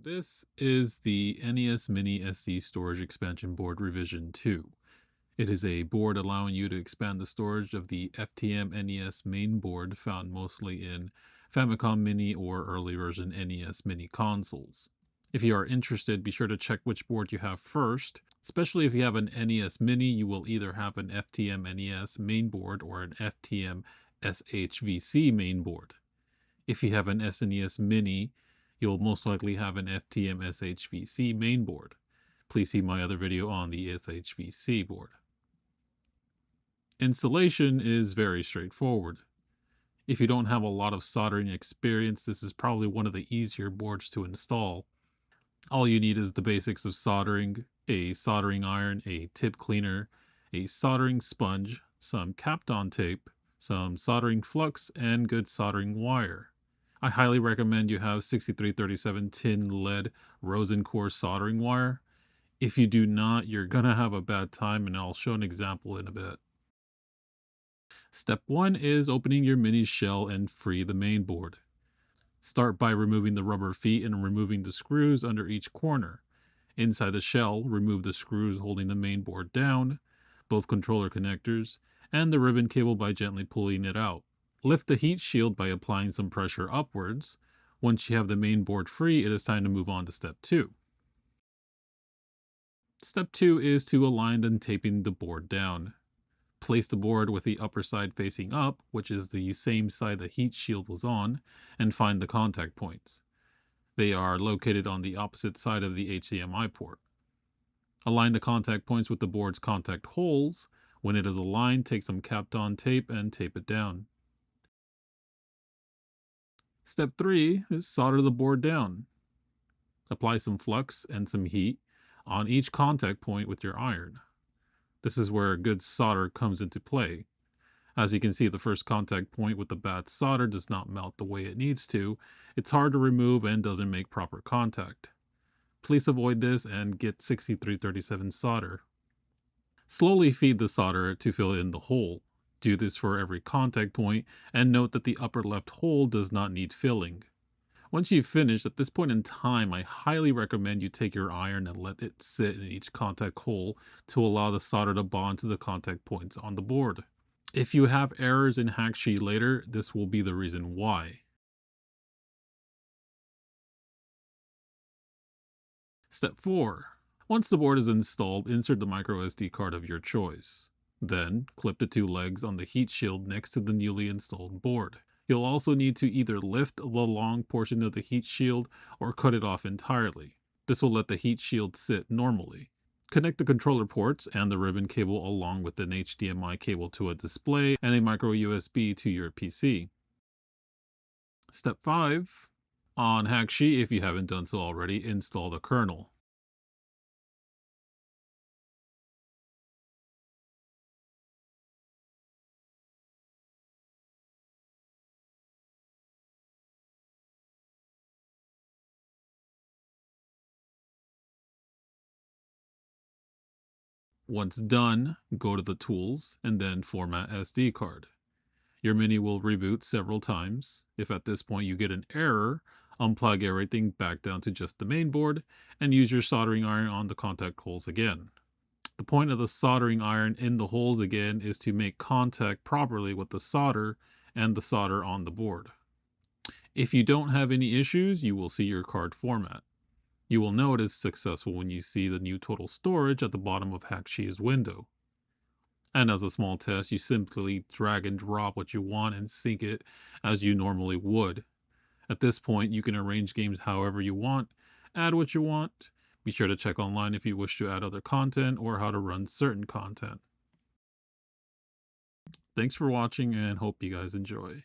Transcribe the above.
This is the NESMini SD Storage Expansion board revision 2. It is a board allowing you to expand the storage of the FTM-NES main board found mostly in Famicom Mini or early version NES Mini consoles. If you are interested, be sure to check which board you have first. Especially if you have an NES Mini, you will either have an FTM-NES main board or an FTM-SHVC main board. If you have an SNES Mini, you'll most likely have an FTM SHVC mainboard. Please see my other video on the SHVC board. Installation is very straightforward. If you don't have a lot of soldering experience, this is probably one of the easier boards to install. All you need is the basics of soldering: a soldering iron, a tip cleaner, a soldering sponge, some Kapton tape, some soldering flux, and good soldering wire. I highly recommend you have 6337 tin lead rosin core soldering wire. If you do not, you're gonna have a bad time, and I'll show an example in a bit. Step 1 is opening your mini shell and free the main board. Start by removing the rubber feet and removing the screws under each corner. Inside the shell, remove the screws holding the main board down, both controller connectors, and the ribbon cable by gently pulling it out. Lift the heat shield by applying some pressure upwards. Once you have the main board free, it is time to move on to step 2. Step 2 is to align and taping the board down. Place the board with the upper side facing up, which is the same side the heat shield was on, and find the contact points. They are located on the opposite side of the HDMI port. Align the contact points with the board's contact holes. When it is aligned, take some Kapton tape and tape it down. Step 3 is solder the board down. Apply some flux and some heat on each contact point with your iron. This is where good solder comes into play. As you can see, the first contact point with the bad solder does not melt the way it needs to. It's hard to remove and doesn't make proper contact. Please avoid this and get 6337 solder. Slowly feed the solder to fill in the hole. Do this for every contact point, and note that the upper left hole does not need filling. Once you've finished, at this point in time, I highly recommend you take your iron and let it sit in each contact hole to allow the solder to bond to the contact points on the board. If you have errors in Hacksheet later, this will be the reason why. Step 4. Once the board is installed, insert the micro SD card of your choice. Then, clip the 2 legs on the heat shield next to the newly installed board. You'll also need to either lift the long portion of the heat shield or cut it off entirely. This will let the heat shield sit normally. Connect the controller ports and the ribbon cable along with an HDMI cable to a display and a micro USB to your PC. Step 5. On Hacksheet, if you haven't done so already, install the kernel. Once done, go to the tools and then format SD card. Your Mini will reboot several times. If at this point you get an error, unplug everything back down to just the main board and use your soldering iron on the contact holes again. The point of the soldering iron in the holes again is to make contact properly with the solder and the solder on the board. If you don't have any issues, you will see your card format. You will know it is successful when you see the new total storage at the bottom of Hacksheet's window. And as a small test, you simply drag and drop what you want and sync it as you normally would. At this point, you can arrange games however you want, add what you want. Be sure to check online if you wish to add other content or how to run certain content. Thanks for watching and hope you guys enjoy.